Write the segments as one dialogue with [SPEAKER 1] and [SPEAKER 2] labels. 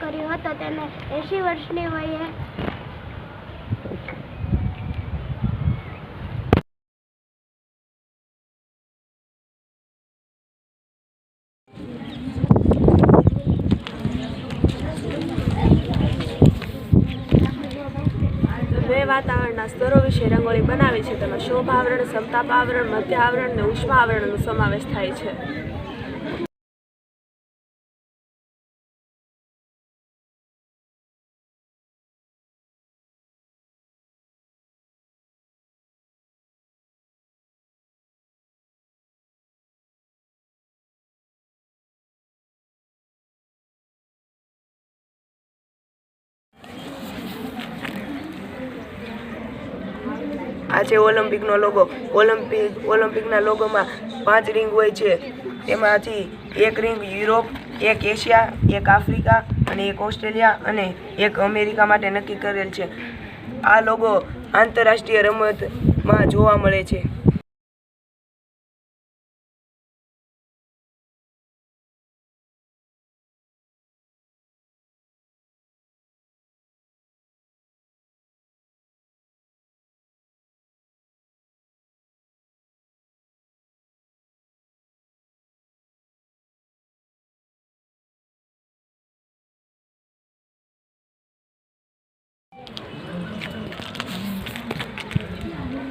[SPEAKER 1] કર્યો હતો તેને 80 વર્ષની વયે
[SPEAKER 2] વાતાવરણના સ્તરો વિશે રંગોળી બનાવી છે. તેમાં શોભા આવરણ, સમતાપ આવરણ, મધ્ય આવરણ અને ઉષ્મા આવરણનો સમાવેશ થાય છે. આ છે ઓલિમ્પિકનો લોગો. ઓલિમ્પિકના લોગોમાં 5 રિંગ હોય છે. તેમાંથી એક રિંગ યુરોપ, એક એશિયા, એક આફ્રિકા અને એક ઓસ્ટ્રેલિયા અને એક અમેરિકા માટે નક્કી કરેલ છે. આ લોગો આંતરરાષ્ટ્રીય રમતમાં જોવા મળે છે.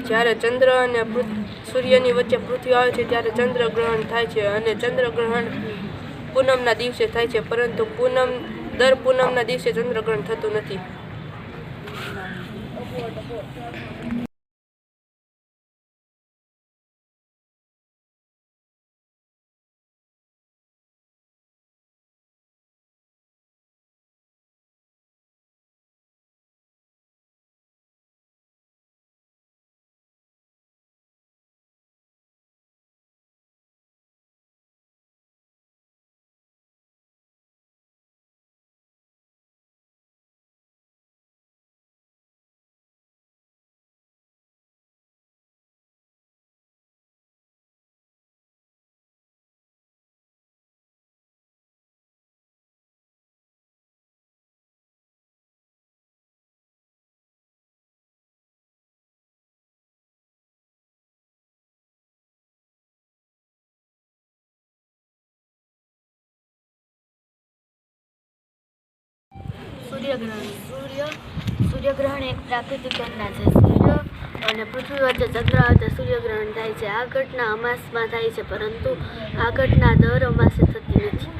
[SPEAKER 2] જ્યારે ચંદ્ર અને સૂર્યની વચ્ચે પૃથ્વી આવે છે ત્યારે ચંદ્રગ્રહણ થાય છે અને ચંદ્રગ્રહણ પૂનમના દિવસે થાય છે, પરંતુ દર પૂનમના દિવસે ચંદ્રગ્રહણ થતું નથી.
[SPEAKER 1] સૂર્યગ્રહણ એક પ્રાકૃતિક ઘટના છે. સૂર્ય અને પૃથ્વી વચ્ચે ચંદ્ર વચ્ચે સૂર્યગ્રહણ થાય છે. આ ઘટના અમાસમાં થાય છે, પરંતુ આ ઘટના દર અમાસે થતી નથી.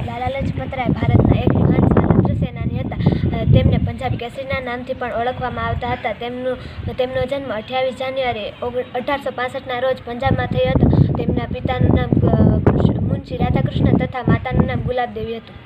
[SPEAKER 1] લાલા લજપત રાય ભારતના એક મહાન સ્વાતંત્ર્ય સેનાની હતા. તેમને પંજાબ કેસરીના નામથી પણ ઓળખવામાં આવતા હતા. તેમનો જન્મ 28 જાન્યુઆરી 1865ના રોજ પંજાબમાં થયો હતો. તેમના પિતાનું નામ મુનશી રાધાકૃષ્ણ તથા માતાનું નામ ગુલાબદેવી હતું.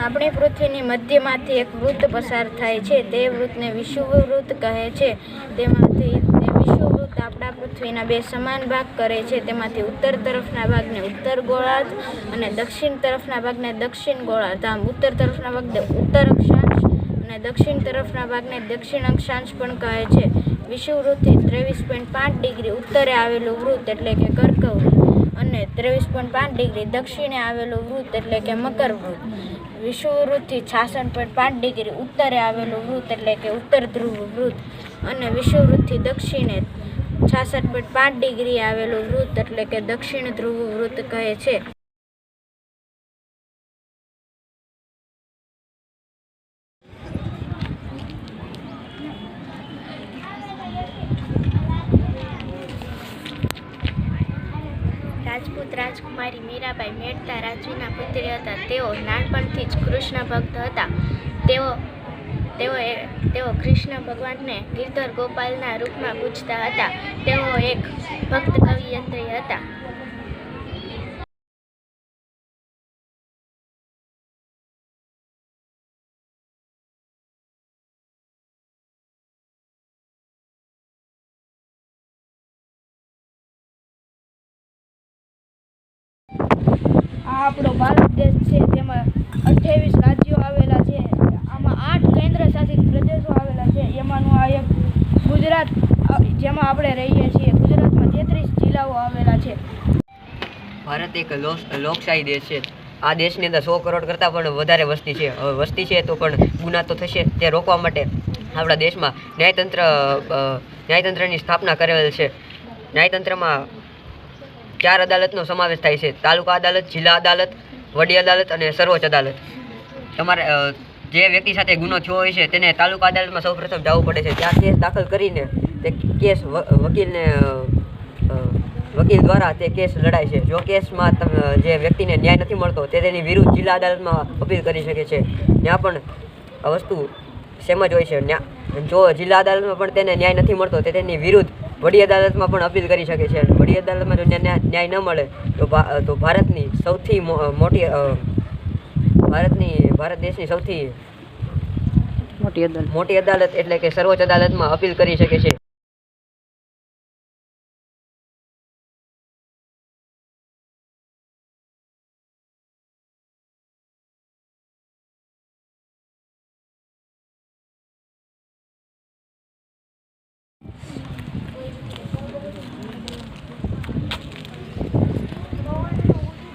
[SPEAKER 3] આપણી પૃથ્વીની મધ્યમાંથી એક વૃત્ત પસાર થાય છે. તે વૃત્તને વિષુવવૃત્ત કહે છે. તે વિષુવવૃત્ત આપણા પૃથ્વીના 2 સમાન ભાગ કરે છે. તેમાંથી ઉત્તર તરફના ભાગને ઉત્તર ગોળાર્ધ અને દક્ષિણ તરફના ભાગને દક્ષિણ ગોળાર્ધ. આમ ઉત્તર તરફના ભાગને ઉત્તર અક્ષાંશ અને દક્ષિણ તરફના ભાગને દક્ષિણ અક્ષાંશ પણ કહે છે. વિષુવવૃત્તથી 23.5 ડિગ્રી ઉત્તરે આવેલું વૃત્ત એટલે કે કર્કવૃત્ત અને 23.5 ડિગ્રી દક્ષિણે આવેલું વૃત્ત એટલે કે મકરવૃત્ત. વિષુવવૃત્તથી 66.5 ડિગ્રી ઉત્તરે આવેલું વૃત્ત એટલે કે ઉત્તર ધ્રુવ વૃત્ત અને વિષુવવૃત્તથી દક્ષિણે 66.5 ડિગ્રી આવેલું વૃત્ત એટલે કે દક્ષિણ ધ્રુવ વૃત્ત કહે છે.
[SPEAKER 1] રાજપૂત રાજકુમારી મીરાબાઈ મહેતા રાજવીના પુત્રી હતા. તેઓ નાનપણથી જ કૃષ્ણ ભક્ત હતા. તેઓ કૃષ્ણ ભગવાનને ગિરધર ગોપાલના રૂપમાં પૂજતા હતા. તેઓ એક ભક્ત કવિયત્રી હતા.
[SPEAKER 3] આપણો ભારત દેશ છે તેમાં 28 રાજ્યો આવેલા છે. આમાં 8 કેન્દ્ર શાસિત પ્રદેશો આવેલા છે. એમાંનું આ એક ગુજરાત જેમાં આપણે રહીએ છીએ. ગુજરાતમાં 33 જિલ્લાઓ આવેલા છે.
[SPEAKER 4] ભારત એક લોકશાહી દેશ છે. આ દેશની અંદર 100 કરોડ કરતાં પણ વધારે વસ્તી છે. હવે વસ્તી છે તો પણ ગુના તો થશે. તે રોકવા માટે આપણા દેશમાં ન્યાયતંત્રની સ્થાપના કરેલ છે. ન્યાયતંત્રમાં 4 અદાલતનો સમાવેશ થાય છે: તાલુકા અદાલત, જિલ્લા અદાલત, વડી અદાલત અને સર્વોચ્ચ અદાલત. તમારે જે વ્યક્તિ સાથે ગુનો થયો હોય છે તેને તાલુકા અદાલતમાં સૌપ્રથમ જવું પડે છે. ત્યાં કેસ દાખલ કરીને તે કેસ વકીલ દ્વારા તે કેસ લડાય છે. જો કેસમાં જે વ્યક્તિને ન્યાય નથી મળતો તે તેની વિરુદ્ધ જિલ્લા અદાલતમાં અપીલ કરી શકે છે. ત્યાં પણ આ વસ્તુ સેમ જ હોય છે. જો જિલ્લા અદાલતમાં પણ તેને ન્યાય નથી મળતો તે તેની વિરુદ્ધ વડી અદાલતમાં પણ અપીલ કરી શકે છે. વડી અદાલતમાં જો ન્યાય ન મળે તો ભારતની સૌથી મોટી ભારત દેશની સૌથી મોટી અદાલત એટલે કે સર્વોચ્ચ અદાલતમાં અપીલ કરી શકે છે.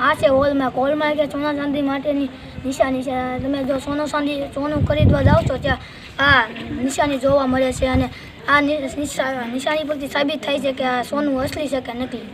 [SPEAKER 1] આ છે હોલમાર્ક કે સોના ચાંદી માટેની નિશાની છે. તમે જો સોનું ખરીદવા જાઓ છો ત્યાં આ નિશાની જોવા મળે છે અને આ નિશાની પરથી સાબિત થાય છે કે આ સોનું અસલી છે કે નકલી.